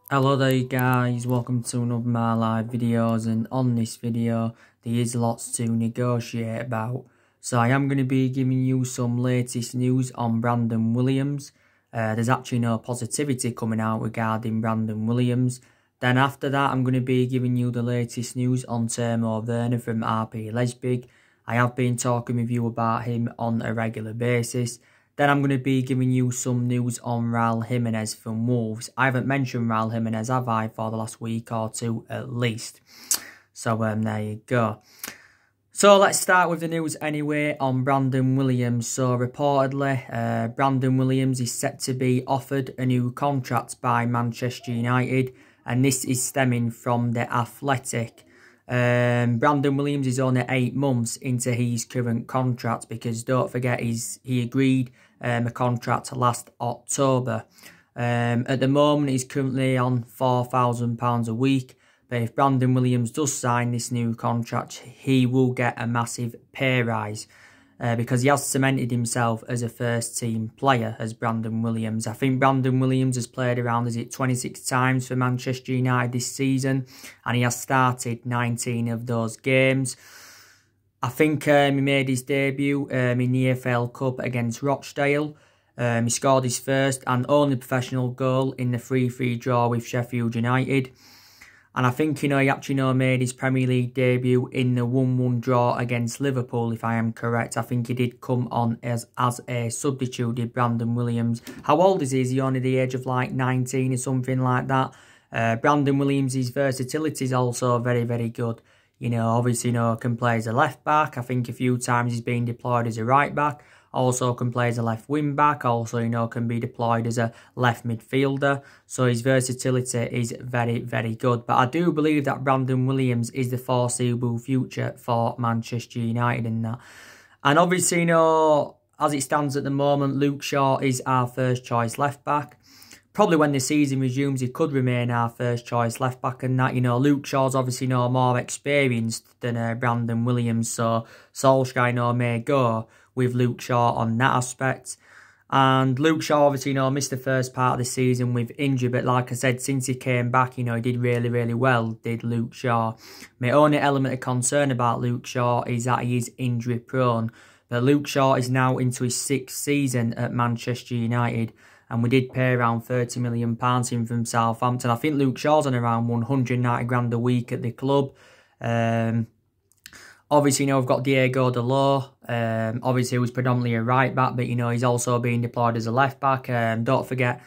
Hello there guys, welcome to another of my live videos, and on this video there is lots to negotiate about. So I am going to be giving you some latest news on Brandon Willams. There's actually no positivity coming out regarding Brandon Willams. Then after that I'm going to be giving you the latest news on Timo Werner from RP Leipzig. I have been talking with you about him on a regular basis. Then I'm going to be giving you some news on Raul Jimenez from Wolves. I haven't mentioned Raul Jimenez, have I, for the last week or two at least. So there you go. So let's start with the news anyway on Brandon Willams. So reportedly, Brandon Willams is set to be offered a new contract by Manchester United. And this is stemming from The Athletic. Brandon Willams is only 8 months into his current contract, because don't forget he agreed a contract last October. At the moment he's currently on £4,000 a week, but if Brandon Willams does sign this new contract, he will get a massive pay rise. Because he has cemented himself as a first team player as Brandon Willams. I think Brandon Willams has played around 26 times for Manchester United this season, and he has started 19 of those games. I think he made his debut in the EFL Cup against Rochdale. He scored his first and only professional goal in the 3-3 draw with Sheffield United. And I think, he actually made his Premier League debut in the 1-1 draw against Liverpool, if I am correct. I think he did come on as a substitute, did Brandon Willams. How old is he? Is he only the age of like 19 or something like that? Brandon Willams' versatility is also very, very good. Obviously, can play as a left back. I think a few times he's been deployed as a right back. Also can play as a left wing back. Also, can be deployed as a left midfielder. So his versatility is very, very good. But I do believe that Brandon Willams is the foreseeable future for Manchester United in that. And obviously, as it stands at the moment, Luke Shaw is our first choice left back. Probably when the season resumes, he could remain our first choice left back, and that, Luke Shaw's obviously more experienced than Brandon Willams, so Solskjaer, may go with Luke Shaw on that aspect. And Luke Shaw obviously, missed the first part of the season with injury, but like I said, since he came back, he did really, really well, did Luke Shaw. My only element of concern about Luke Shaw is that he is injury prone. But Luke Shaw is now into his 6th season at Manchester United, and we did pay around £30 million in from Southampton. I think Luke Shaw's on around 190 grand a week at the club. Obviously, we've got Diego Dalot. Obviously, he was predominantly a right back, but, he's also being deployed as a left back. Don't forget,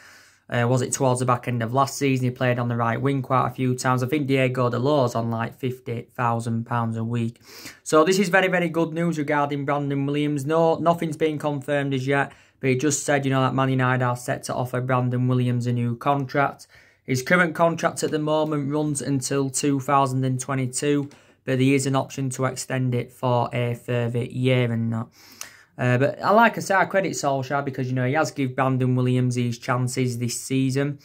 was it towards the back end of last season, he played on the right wing quite a few times. I think Diego Dalot's on like £50,000 a week. So this is very, very good news regarding Brandon Willams. Nothing's been confirmed as yet, but it just said, that Man United are set to offer Brandon Willams a new contract. His current contract at the moment runs until 2022. But there is an option to extend it for a further year and that. But like I said, I credit Solskjaer because, he has given Brandon Willams his chances this season.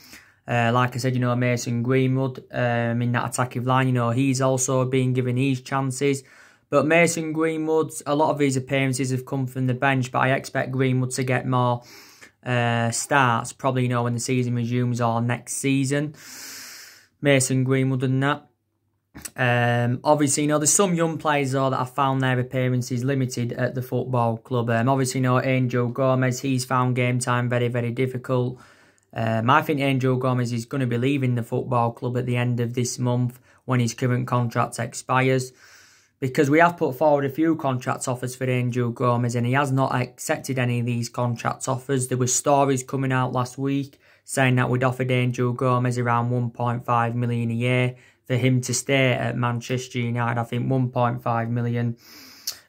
Like I said, Mason Greenwood in that attacking line, he's also been given his chances. But Mason Greenwood, a lot of his appearances have come from the bench, but I expect Greenwood to get more starts, probably, when the season resumes or next season. Mason Greenwood and that. Obviously, there's some young players though that have found their appearances limited at the football club. Obviously, Angel Gomez, he's found game time very, very difficult. I think Angel Gomez is going to be leaving the football club at the end of this month when his current contract expires. Because we have put forward a few contract offers for Angel Gomez, and he has not accepted any of these contract offers. There were stories coming out last week saying that we'd offered Angel Gomez around 1.5 million a year for him to stay at Manchester United. I think 1.5 million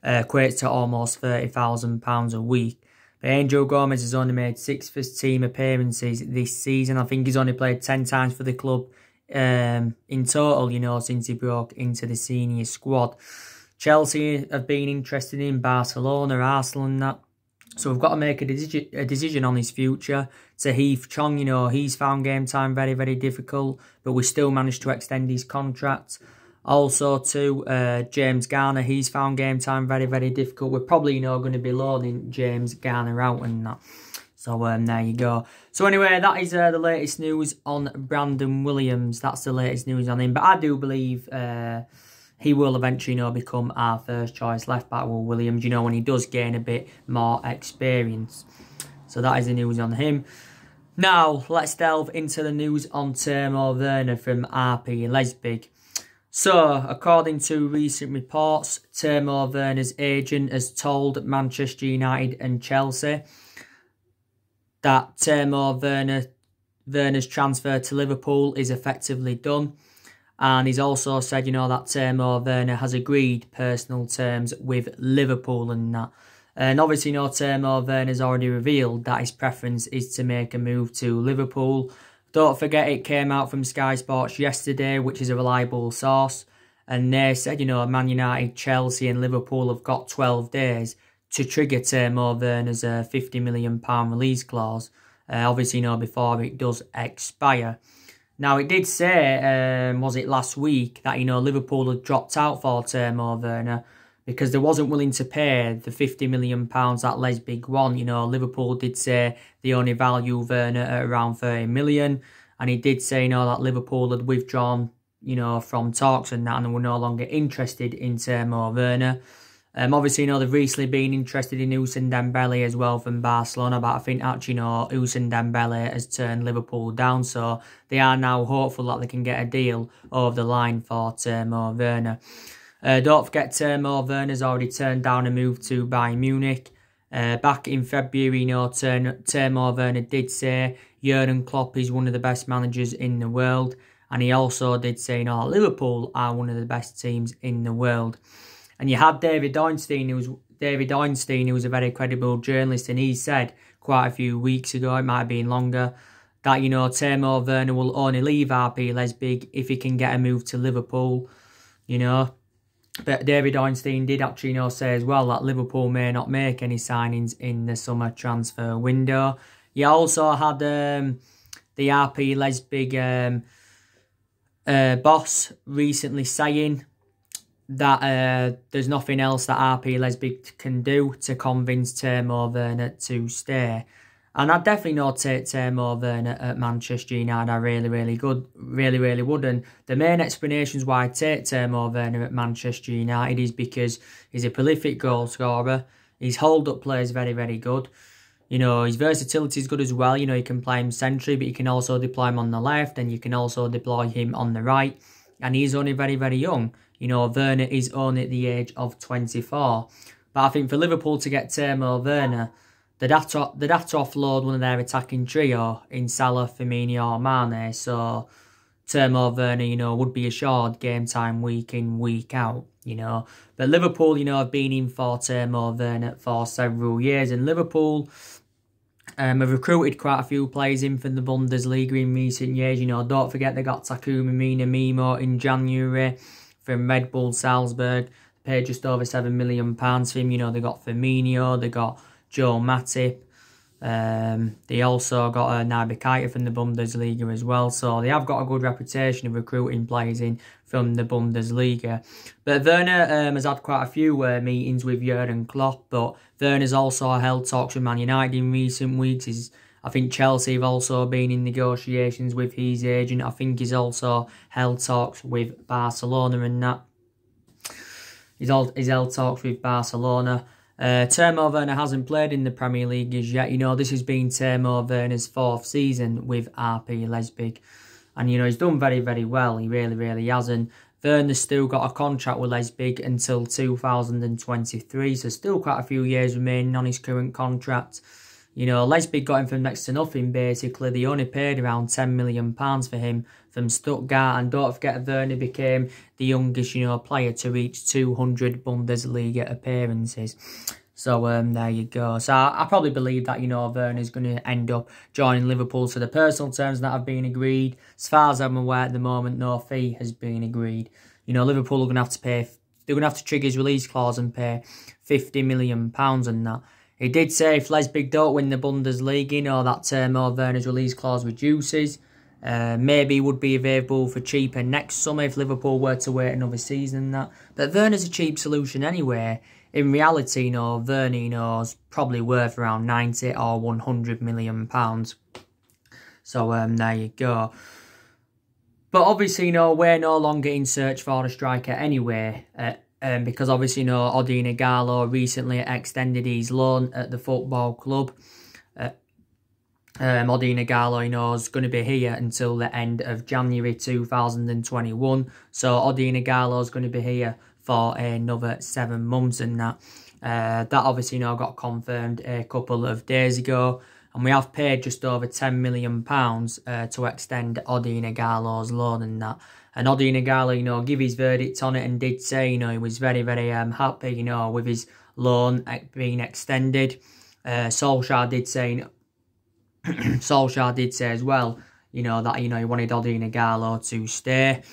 equates to almost £30,000 a week. But Angel Gomez has only made 6 first team appearances this season. I think he's only played 10 times for the club in total, since he broke into the senior squad. Chelsea have been interested in Barcelona, Arsenal and that. So we've got to make a decision on his future. So Heath Chong, he's found game time very, very difficult, but we still managed to extend his contract. Also, too, James Garner, he's found game time very, very difficult. We're probably, going to be loaning James Garner out and that. So there you go. So anyway, that is the latest news on Brandon Williams. That's the latest news on him. But I do believe he will eventually, become our first choice left back with Williams, when he does gain a bit more experience. So that is the news on him. Now, let's delve into the news on Timo Werner from RB Leipzig. So, according to recent reports, Timo Werner's agent has told Manchester United and Chelsea that Timo Werner's transfer to Liverpool is effectively done. And he's also said, that Timo Werner has agreed personal terms with Liverpool and that. And obviously, Timo Werner's already revealed that his preference is to make a move to Liverpool. Don't forget, it came out from Sky Sports yesterday, which is a reliable source. And they said, Man United, Chelsea and Liverpool have got 12 days to trigger Timo Werner's £50 million release clause. Obviously, before it does expire. Now, it did say, was it last week, that, Liverpool had dropped out for Timo Werner because they wasn't willing to pay the £50 million that Leipzig won. Liverpool did say they only value Werner at around 30 million. And he did say, that Liverpool had withdrawn, from talks and that, and were no longer interested in Timo Werner. Obviously, they've recently been interested in Ousmane Dembele as well from Barcelona, but I think actually, Ousmane Dembele has turned Liverpool down, so they are now hopeful that they can get a deal over the line for Timo Werner. Don't forget, Timo Werner's already turned down a move to Bayern Munich. Back in February, Timo Werner did say Jurgen Klopp is one of the best managers in the world, and he also did say, Liverpool are one of the best teams in the world. And you had David Ornstein, who was a very credible journalist, and he said quite a few weeks ago, it might have been longer, that, Timo Werner will only leave RB Leipzig if he can get a move to Liverpool, But David Ornstein did actually, say as well that Liverpool may not make any signings in the summer transfer window. You also had the RB Leipzig boss recently saying that there's nothing else that RB Leipzig can do to convince Timo Werner to stay. And I definitely take Timo Werner at Manchester United. I really would. And the main explanations why I take Timo Werner at Manchester United is because he's a prolific goal scorer. His hold-up play is very good. His versatility is good as well. You can play him centrally, but you can also deploy him on the left, and you can also deploy him on the right. And he's only very young. Werner is only at the age of 24. But I think for Liverpool to get Timo Werner, they'd have to offload one of their attacking trio in Salah, Firmino or Mane. So Timo Werner, would be assured game time week in, week out, But Liverpool, have been in for Timo Werner for several years. And Liverpool have recruited quite a few players in from the Bundesliga in recent years. Don't forget they got Takuma Minamino in January from Red Bull Salzburg. Paid just over £7 million for him. They got Firmino, they got Joe Matip. They also got Naby Keita from the Bundesliga as well. So they have got a good reputation of recruiting players in from the Bundesliga. But Werner has had quite a few meetings with Jurgen Klopp. But Werner's also held talks with Man United in recent weeks. I think Chelsea have also been in negotiations with his agent. I think he's also held talks with Barcelona and that. He's held talks with Barcelona. Timo Werner hasn't played in the Premier League as yet. This has been Timo Werner's 4th season with RB Leipzig. And, he's done very well. He really has. And Werner's still got a contract with Leipzig until 2023. So still quite a few years remaining on his current contract. Leipzig got him for next to nothing, basically. They only paid around £10 million for him from Stuttgart. And don't forget, Werner became the youngest, player to reach 200 Bundesliga appearances. So, there you go. So, I probably believe that, Werner's going to end up joining Liverpool. So, the personal terms that have been agreed, as far as I'm aware at the moment, no fee has been agreed. Liverpool are going to have to pay, they're going to have to trigger his release clause and pay £50 million and that. He did say if Leipzig don't win the Bundesliga, that Timo Werner's release clause reduces. Maybe he would be available for cheaper next summer if Liverpool were to wait another season and that. But Werner's a cheap solution anyway. in reality, you know, Werner, you know, is probably worth around 90 or 100 million pounds. So there you go. But obviously, you know, we're no longer in search for a striker anyway. Because obviously, you know, Odin Ighalo recently extended his loan at the football club. Odin Ighalo, you know, is going to be here until the end of January 2021. So Odin Ighalo is going to be here for another 7 months and that. That obviously, you know, got confirmed a couple of days ago. And we have paid just over £10 million to extend Odin Ighalo's loan and that. And Odin Ighalo, you know, gave his verdict on it and did say, you know, he was very, very happy, you know, with his loan being extended. Solskjaer did say as well, you know, that, you know, he wanted Odin Ighalo to stay.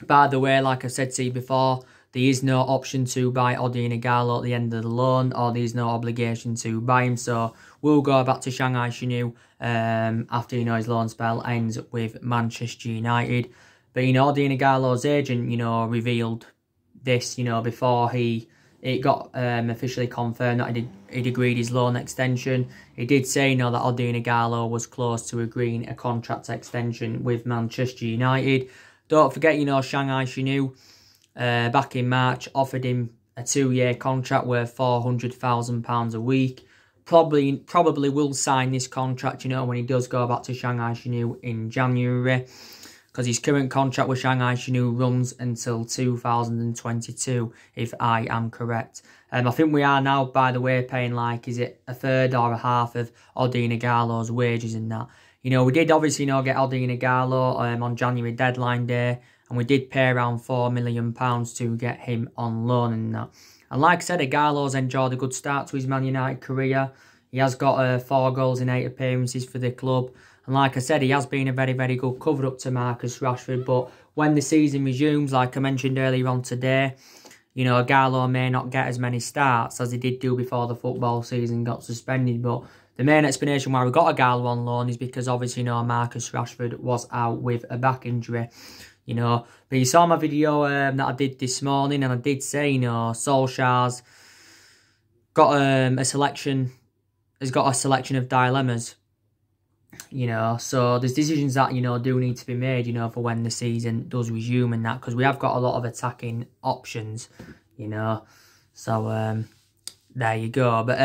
By the way, like I said to you before, there is no option to buy Odin Ighalo at the end of the loan, or there is no obligation to buy him. So we'll go back to Shanghai Shenhua after, you know, his loan spell ends with Manchester United. But, you know, Odin Ighalo's agent, you know, revealed this, you know, before it got officially confirmed that he'd agreed his loan extension. He did say, you know, that Odin Ighalo was close to agreeing a contract extension with Manchester United. Don't forget, you know, Shanghai Shenhua, back in March, offered him a 2-year contract worth £400,000 a week. Probably will sign this contract, you know, when he does go back to Shanghai Shenhua in January. Because his current contract with Shanghai Shenhua runs until 2022, if I am correct. I think we are now, by the way, paying like, is it a third or a half of Odin Ighalo's wages and that. You know, we did obviously, you know, get Odin Ighalo on January deadline day. And we did pay around £4 million to get him on loan and that. And like I said, Ighalo's enjoyed a good start to his Man United career. He has got 4 goals in 8 appearances for the club. And like I said, he has been a very, very good cover-up to Marcus Rashford. But when the season resumes, like I mentioned earlier on today, you know, Ighalo may not get as many starts as he did do before the football season got suspended. But the main explanation why we got Ighalo on loan is because obviously, you know, Marcus Rashford was out with a back injury. You know, but you saw my video that I did this morning, and I did say, you know, Solskjaer's got has got a selection of dilemmas. You know, so there's decisions that, you know, do need to be made, you know, for when the season does resume and that, because we have got a lot of attacking options, you know. So there you go. But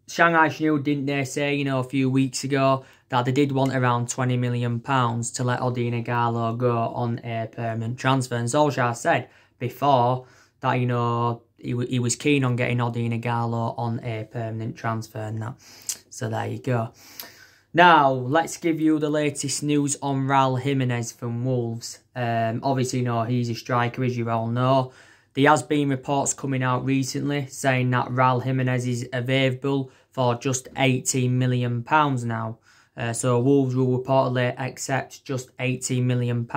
Shanghai Shenhua, didn't they say, you know, a few weeks ago that they did want around £20 million to let Odin Ighalo go on a permanent transfer. And Solskjaer said before that, you know, he was keen on getting Odin Ighalo on a permanent transfer and that. So there you go. Now, let's give you the latest news on Raul Jimenez from Wolves. Obviously, you know, he's a striker, as you all know. There has been reports coming out recently saying that Raul Jimenez is available for just £18 million now. So Wolves will reportedly accept just £18 million for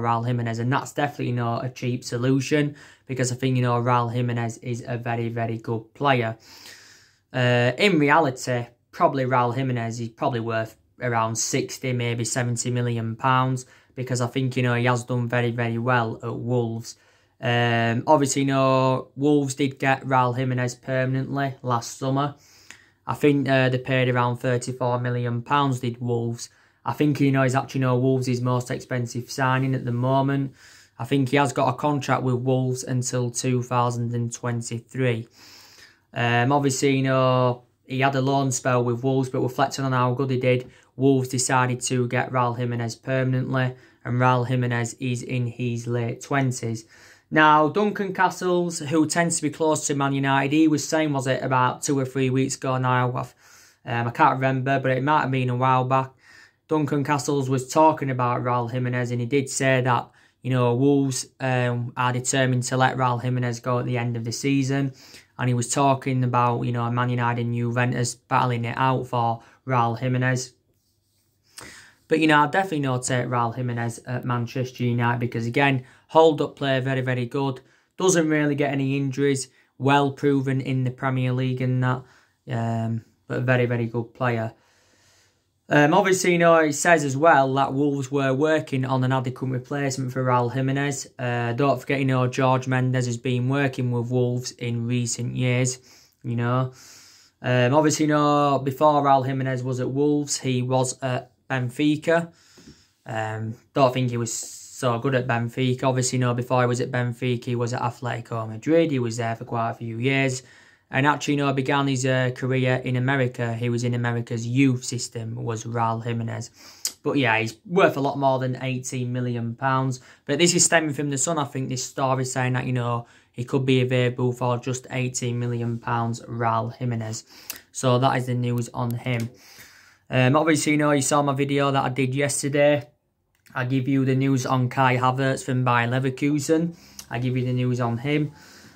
Raul Jimenez. And that's definitely not a cheap solution, because I think, you know, Raul Jimenez is a very, very good player. In reality, probably Raul Jimenez is probably worth around 60, maybe £70 million, because I think, you know, he has done very, very well at Wolves. Obviously, you know, Wolves did get Raul Jimenez permanently last summer. I think they paid around £34 million, did Wolves. I think, you know, he's actually, you know, Wolves' most expensive signing at the moment. I think he has got a contract with Wolves until 2023. Obviously, you know, he had a loan spell with Wolves, but reflecting on how good he did, Wolves decided to get Raul Jimenez permanently, and Raul Jimenez is in his late 20s. Now, Duncan Castles, who tends to be close to Man United, he was saying, was it about 2 or 3 weeks ago now? I can't remember, but it might have been a while back. Duncan Castles was talking about Raul Jimenez, and he did say that, you know, Wolves are determined to let Raul Jimenez go at the end of the season. And he was talking about, you know, Man United and Juventus battling it out for Raul Jimenez. But, you know, I definitely know take Raul Jimenez at Manchester United because, again, hold-up player, very, very good. Doesn't really get any injuries. Well proven in the Premier League and that. But a very, very good player. Obviously, it says as well that Wolves were working on an adequate replacement for Raul Jimenez. Don't forget, George Mendes has been working with Wolves in recent years, Obviously, before Raul Jimenez was at Wolves, he was at Benfica. Don't think he was so good at Benfica. Obviously, before he was at Benfica, he was at Atletico Madrid. He was there for quite a few years. And actually, began his career in America. He was in America's youth system, was Raul Jimenez. But yeah, he's worth a lot more than £18 million. But this is stemming from The Sun. I think this story is saying that, he could be available for just £18 million, Raul Jimenez. So that is the news on him. Obviously, you saw my video that I did yesterday. I give you the news on Kai Havertz from Bayer Leverkusen. I give you the news on him.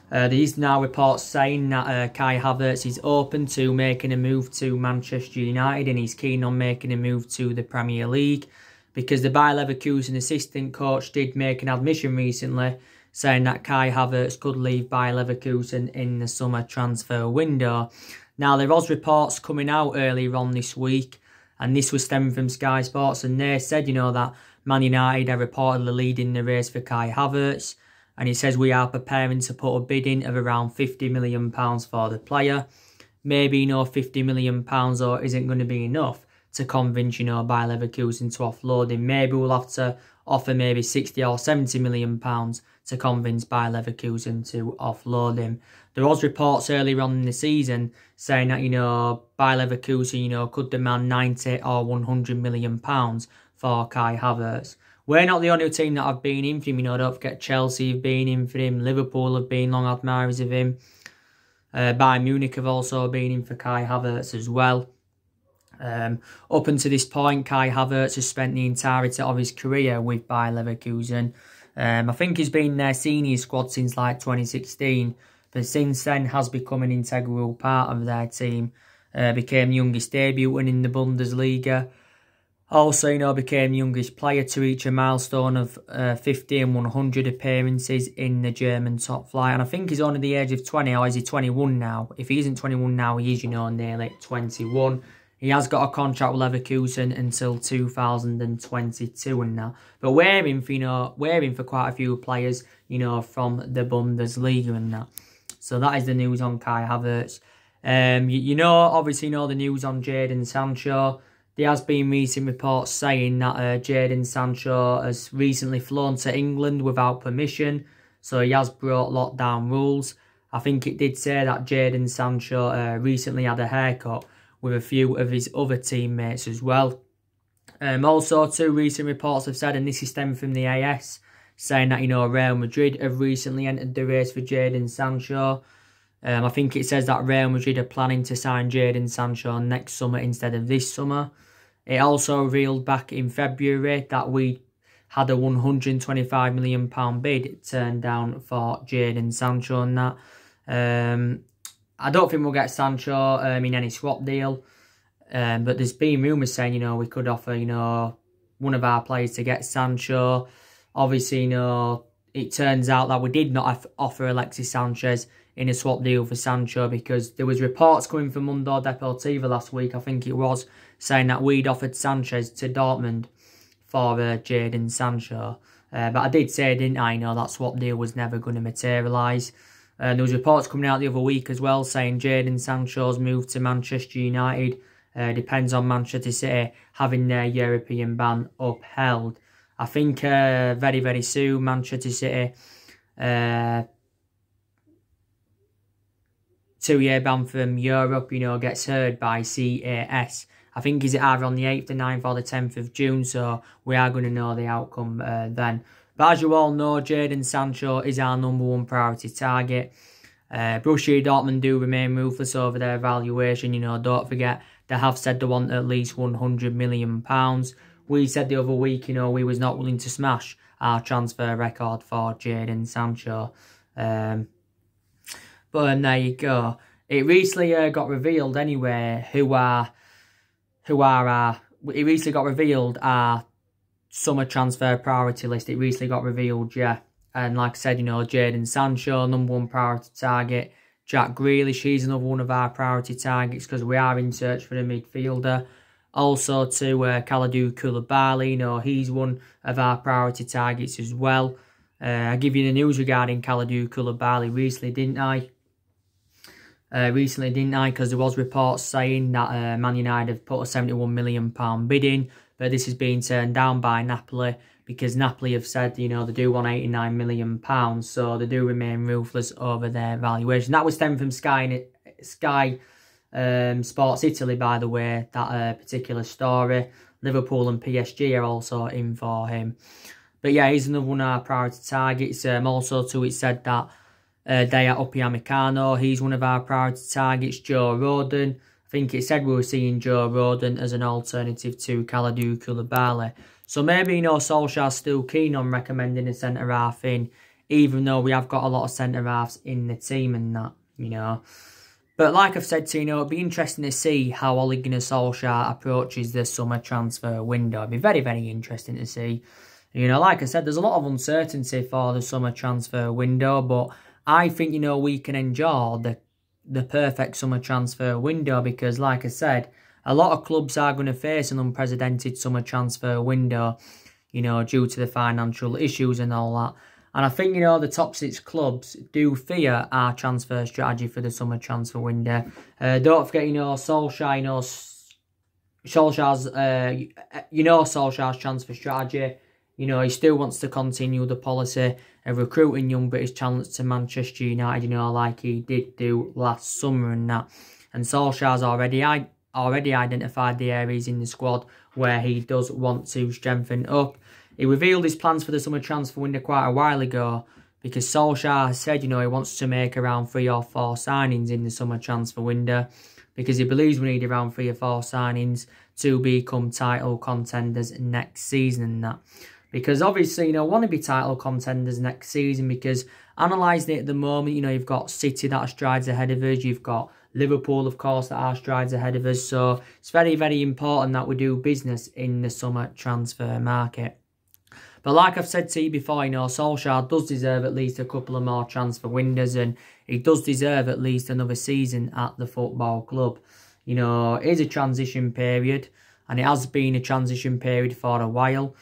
There is now reports saying that Kai Havertz is open to making a move to Manchester United, and he's keen on making a move to the Premier League, because the Bayer Leverkusen assistant coach did make an admission recently saying that Kai Havertz could leave Bayer Leverkusen in the summer transfer window. Now, there was reports coming out earlier on this week, and this was stemming from Sky Sports, and they said, that Man United are reportedly leading the race for Kai Havertz. And it says we are preparing to put a bid in of around £50 million for the player. Maybe, £50 million or isn't going to be enough to convince, Bayer Leverkusen to offload him. Maybe we'll have to offer maybe £60 or £70 million to convince Bayer Leverkusen to offload him. There was reports earlier on in the season saying that, Bayer Leverkusen, could demand £90 or £100 million for Kai Havertz. We're not the only team that have been in for him. Don't forget Chelsea have been in for him. Liverpool have been long admirers of him. Bayern Munich have also been in for Kai Havertz as well. Up until this point, Kai Havertz has spent the entirety of his career with Bayer Leverkusen. I think he's been in their senior squad since like 2016. But since then has become an integral part of their team. Became the youngest debutant in the Bundesliga. Also, became the youngest player to reach a milestone of 50 and 100 appearances in the German top flight. And I think he's only the age of 20, or is he 21 now? If he isn't 21 now, he is, nearly 21. He has got a contract with Leverkusen until 2022 and that. But we're in for quite a few players, from the Bundesliga and that. So that is the news on Kai Havertz. Obviously, the news on Jadon Sancho. There has been recent reports saying that Jadon Sancho has recently flown to England without permission, so he has brought lockdown rules. I think it did say that Jadon Sancho recently had a haircut with a few of his other teammates as well. Also, two recent reports have said, and this is stemming from the AS, saying that, Real Madrid have recently entered the race for Jadon Sancho. I think it says that Real Madrid are planning to sign Jadon Sancho next summer instead of this summer. It also revealed back in February that we had a £125 million bid turned down for Jadon Sancho and that. I don't think we'll get Sancho in any swap deal. But there's been rumours saying, we could offer, one of our players to get Sancho. Obviously, it turns out that we did not offer Alexis Sanchez in a swap deal for Sancho, because there was reports coming from Mundo Deportivo last week, I think it was, saying that we'd offered Sanchez to Dortmund for Jadon Sancho. But I did say, didn't I, that swap deal was never going to materialise. There was reports coming out the other week as well saying Jadon Sancho's move to Manchester United depends on Manchester City having their European ban upheld. I think very, very soon Manchester City 2-year ban from Europe, gets heard by CAS. I think is it either on the 8th, the 9th or the 10th of June, so we are going to know the outcome then. But as you all know, Jadon Sancho is our #1 priority target. Borussia Dortmund do remain ruthless over their valuation. Don't forget, they have said they want at least £100 million. We said the other week, we was not willing to smash our transfer record for Jadon Sancho. But there you go. It recently got revealed anyway it recently got revealed our summer transfer priority list. It recently got revealed, yeah. And like I said, Jadon Sancho, #1 priority target. Jack Grealish, he's another one of our priority targets because we are in search for a midfielder. Also to Kalidou Koulibaly, you know, he's one of our priority targets as well. I give you the news regarding Kalidou Koulibaly recently, didn't I? Because there was reports saying that Man United have put a £71 million bid in, but this has been turned down by Napoli because Napoli have said, you know, they do want £89 million, so they do remain ruthless over their valuation. That was stemming from Sky Sports Italy, by the way, that particular story. Liverpool and PSG are also in for him. But yeah, he's another one of our priority targets. Also too, it said that Daya Upamecano, he's one of our priority targets. Joe Rodon, I think it said we were seeing Joe Rodon as an alternative to Kalidou Koulibaly. So maybe, you know, Solskjaer's still keen on recommending a centre-half in, even though we have got a lot of centre-halves in the team and that, you know. But like I've said to you, know, it'd be interesting to see how Ole Gunnar Solskjaer approaches the summer transfer window. It'd be very, very interesting to see. You know, like I said, there's a lot of uncertainty for the summer transfer window, but I think, you know, we can enjoy the perfect summer transfer window because, like I said, a lot of clubs are going to face an unprecedented summer transfer window, you know, due to the financial issues and all that. And I think, you know, the top 6 clubs do fear our transfer strategy for the summer transfer window. Don't forget, you know, Solskjaer, Solskjaer's transfer strategy. You know, he still wants to continue the policy of recruiting young British talents to Manchester United, you know, like he did do last summer and that. And Solskjaer's already identified the areas in the squad where he does want to strengthen up. He revealed his plans for the summer transfer window quite a while ago because Solskjaer has said, you know, he wants to make around 3 or 4 signings in the summer transfer window because he believes we need around 3 or 4 signings to become title contenders next season and that. Because obviously, you know, want to be title contenders next season because analysing it at the moment, you know, you've got City that are strides ahead of us. You've got Liverpool, of course, that are strides ahead of us. So it's very, very important that we do business in the summer transfer market. But like I've said to you before, you know, Solskjaer does deserve at least a couple of more transfer windows and he does deserve at least another season at the football club. You know, it is a transition period and it has been a transition period for a while.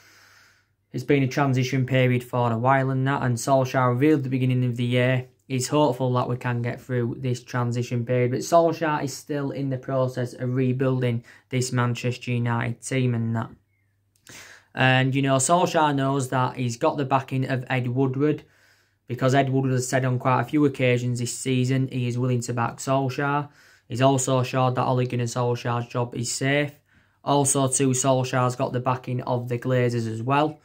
It's been a transition period for a while and that, and Solskjaer revealed at the beginning of the year he's hopeful that we can get through this transition period. But Solskjaer is still in the process of rebuilding this Manchester United team and that. And, you know, Solskjaer knows that he's got the backing of Ed Woodward because Ed Woodward has said on quite a few occasions this season he is willing to back Solskjaer. He's also assured that Ole Gunnar Solskjaer's job is safe. Also, too, Solskjaer's got the backing of the Glazers as well.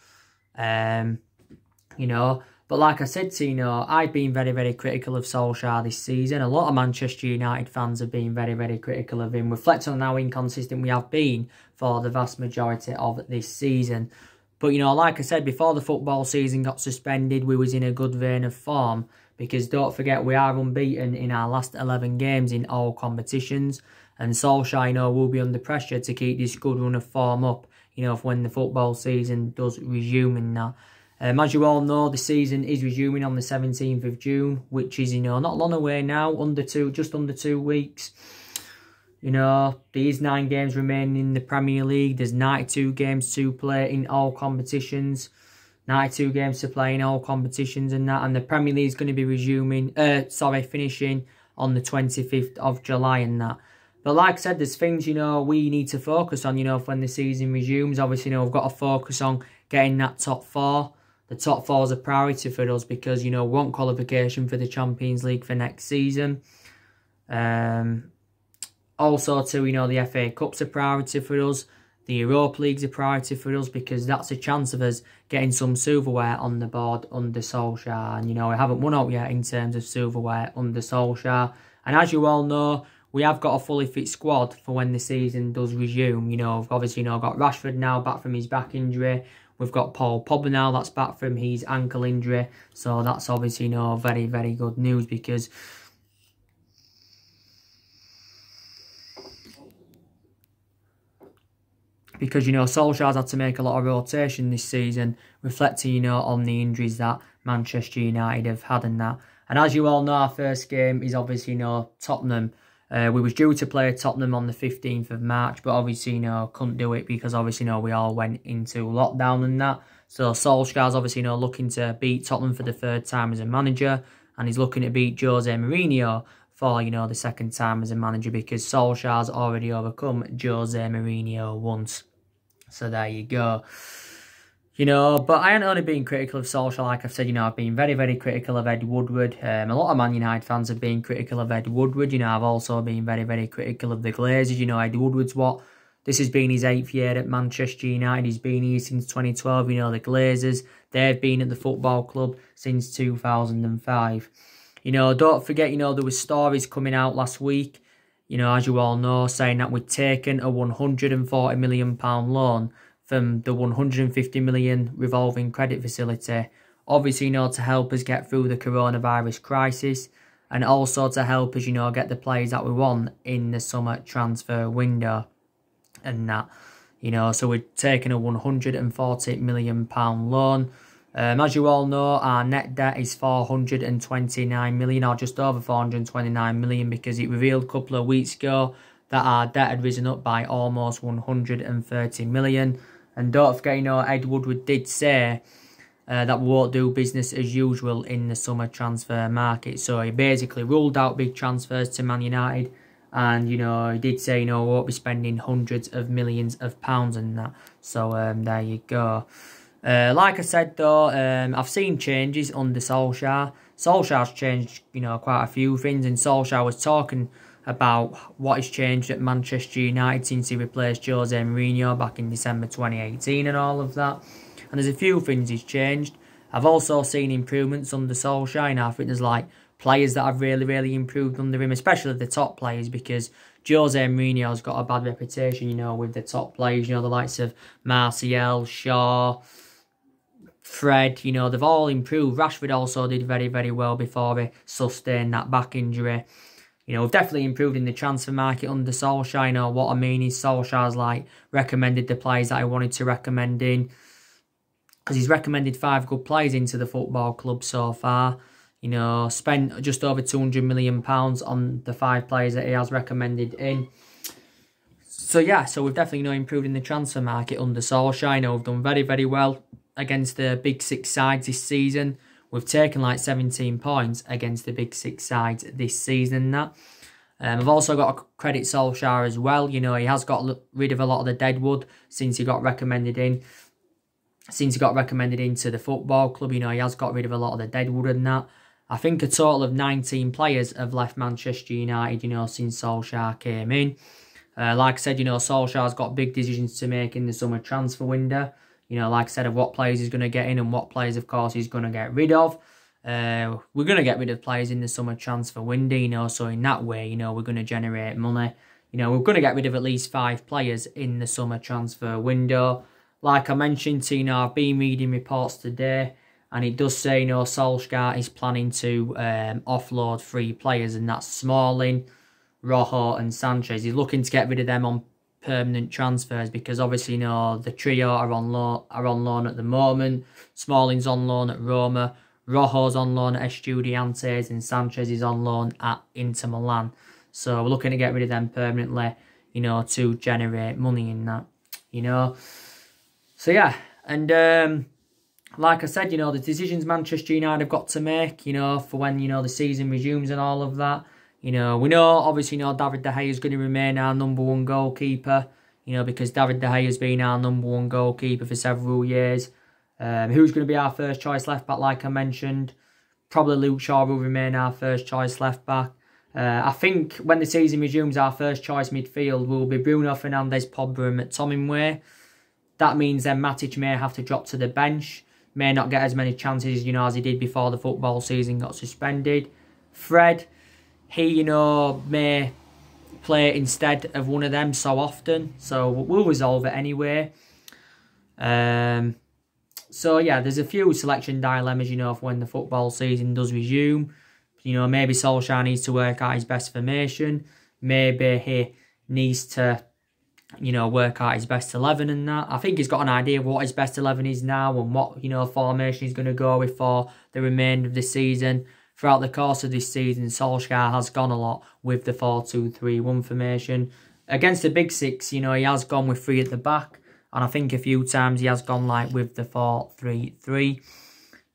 You know, but like I said to you, know, I've been very, very critical of Solskjaer this season. A lot of Manchester United fans have been very, very critical of him, reflecting on how inconsistent we have been for the vast majority of this season. But, you know, like I said, before the football season got suspended, we was in a good vein of form because don't forget, we are unbeaten in our last 11 games in all competitions. And Solskjaer, you know, will be under pressure to keep this good run of form up, you know, when the football season does resume and that. As you all know, the season is resuming on the 17th of June, which is, you know, not long away now, just under 2 weeks. You know, there is 9 games remaining in the Premier League. There's 92 games to play in all competitions. 92 games to play in all competitions and that. And the Premier League is going to be finishing on the 25th of July and that. But like I said, there's things, you know, we need to focus on, you know, when the season resumes. Obviously, you know, we've got to focus on getting that top 4. The top 4 is a priority for us because, you know, we want qualification for the Champions League for next season. Also, too, you know, the FA Cup's a priority for us. The Europa League's a priority for us because that's a chance of us getting some silverware on the board under Solskjaer. And, you know, we haven't won out yet in terms of silverware under Solskjaer. And as you all know, we have got a fully fit squad for when the season does resume. You know, we've obviously, you know, got Rashford now back from his back injury. We've got Paul Pogba now that's back from his ankle injury. So that's obviously, you know, very, very good news because you know, Solskjaer's had to make a lot of rotation this season, reflecting, you know, on the injuries that Manchester United have had and that. And as you all know, our first game is obviously, you know, Tottenham We was due to play Tottenham on the 15th of March, but obviously, couldn't do it because obviously, we all went into lockdown and that. So Solskjaer's obviously, looking to beat Tottenham for the third time as a manager, and he's looking to beat Jose Mourinho for, the second time as a manager, because Solskjaer's already overcome Jose Mourinho once. So there you go. But I ain't only been critical of Solskjaer, like I've said, I've been very, very critical of Ed Woodward. A lot of Man United fans have been critical of Ed Woodward. I've also been very, very critical of the Glazers. Ed Woodward's this has been his 8th year at Manchester United. He's been here since 2012. The Glazers, they've been at the football club since 2005. Don't forget, there was stories coming out last week, as you all know, saying that we'd taken a £140 million loan from the 150 million revolving credit facility, obviously, to help us get through the coronavirus crisis, and also to help us, get the players that we want in the summer transfer window and that. So we'd taken a £140 million loan. As you all know, our net debt is 429 million, or just over 429 million, because it revealed a couple of weeks ago that our debt had risen up by almost 130 million. And don't forget, Ed Woodward did say that we won't do business as usual in the summer transfer market. So he basically ruled out big transfers to Man United. And, he did say, we won't be spending hundreds of millions of pounds and that. So, there you go. Like I said, though, I've seen changes under Solskjaer. Solskjaer's changed, quite a few things. And Solskjaer was talking about what has changed at Manchester United since he replaced Jose Mourinho back in December 2018 and all of that. And there's a few things he's changed. I've also seen improvements under Solskjaer, and I think there's players that have really, really improved under him, especially the top players, because Jose Mourinho's got a bad reputation, with the top players, the likes of Martial, Shaw, Fred, they've all improved. Rashford also did very, very well before he sustained that back injury. We've definitely improved in the transfer market under Solskjaer. What I mean is Solskjaer's recommended the players that I wanted to recommend in, because he's recommended 5 good players into the football club so far. Spent just over £200 million on the 5 players that he has recommended in. So yeah, so we've definitely improved in the transfer market under Solskjaer. We've done very, very well against the big 6 sides this season. We've taken 17 points against the big 6 sides this season. I've also got to credit Solskjaer as well. He has got rid of a lot of the deadwood since he got recommended in. Since he got recommended into the football club, he has got rid of a lot of the deadwood and that. I think a total of 19 players have left Manchester United, since Solskjaer came in. Like I said, Solskjaer's got big decisions to make in the summer transfer window. Like I said, of what players he's going to get in and what players, of course, he's going to get rid of. We're going to get rid of players in the summer transfer window, so in that way, we're going to generate money. We're going to get rid of at least 5 players in the summer transfer window. Like I mentioned, I've been reading reports today, and it does say, Solskjaer is planning to offload 3 players, and that's Smalling, Rojo and Sanchez. He's looking to get rid of them on permanent transfers, because obviously the trio are on loan at the moment. Smalling's on loan at Roma, Rojo's on loan at Estudiantes, and Sanchez is on loan at Inter Milan. So we're looking to get rid of them permanently, to generate money in that, So yeah, and like I said, the decisions Manchester United have got to make, for when, the season resumes and all of that. We know, obviously, David De Gea is going to remain our number 1 goalkeeper, because David De Gea has been our number 1 goalkeeper for several years. Who's going to be our first choice left back, like I mentioned? Probably Luke Shaw will remain our first choice left back. I think when the season resumes, our first choice midfield will be Bruno Fernandes, Pogba and McTominay. That means then Matic may have to drop to the bench, may not get as many chances, as he did before the football season got suspended. Fred, he, may play instead of one of them so often. So we'll resolve it anyway. So yeah, there's a few selection dilemmas, for when the football season does resume. Maybe Solskjaer needs to work out his best formation. Maybe he needs to, work out his best 11 and that. I think he's got an idea of what his best 11 is now and what, formation he's going to go with for the remainder of the season. throughout the course of this season, Solskjaer has gone a lot with the 4-2-3-1 formation. Against the Big Six, you know, he has gone with 3 at the back. And I think a few times he has gone like with the 4-3-3.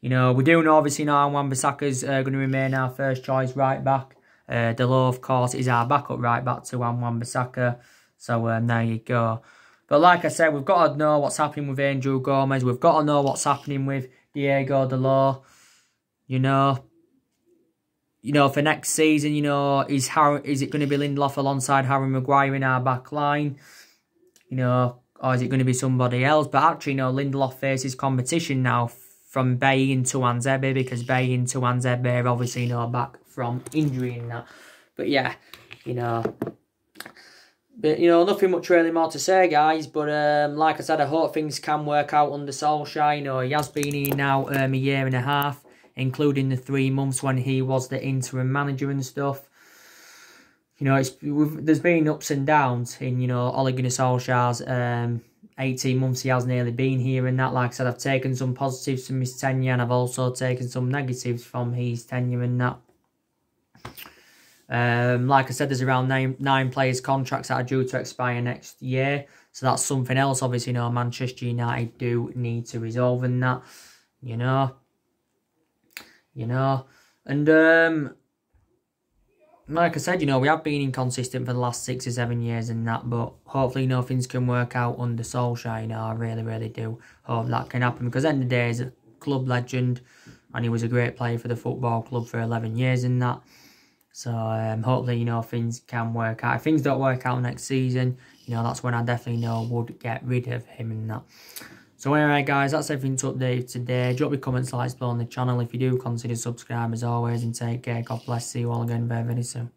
You know, we do know, obviously, now Wan-Bissaka's going to remain our first choice right back. Delors, of course, is our backup right back to Wan-Bissaka. So there you go. But like I said, we've got to know what's happening with Angel Gomez. We've got to know what's happening with Diego Delors. You know, for next season, you know, is it going to be Lindelof alongside Harry Maguire in our back line? You know, or is it going to be somebody else? But actually, you know, Lindelof faces competition now from Bailly and Tuanzebe, because Bailly and Tuanzebe are obviously, you know, back from injury and that. But yeah, you know. But, you know, nothing much really more to say, guys. But, like I said, I hope things can work out under Solskjaer. You know, he has been here now a year and a half, including the 3 months when he was the interim manager and stuff. You know, there's been ups and downs in, you know, Ole Gunnar Solskjaer's 18 months he has nearly been here and that. Like I said, I've taken some positives from his tenure, and I've also taken some negatives from his tenure and that. Like I said, there's around nine players' contracts that are due to expire next year. So that's something else, obviously, you know, Manchester United do need to resolve in that, you know. And, like I said, you know, we have been inconsistent for the last 6 or 7 years and that, but hopefully, you know, things can work out under Solskjaer. You know, I really, really do hope that can happen, because at the end of the day, he's a club legend, and he was a great player for the football club for 11 years and that. So, hopefully, you know, things can work out. If things don't work out next season, you know, that's when I definitely know would get rid of him and that. So anyway, guys, that's everything to update today. Drop your comments, likes below on the channel if you do. Consider subscribing as always, and take care. God bless. See you all again very, very soon.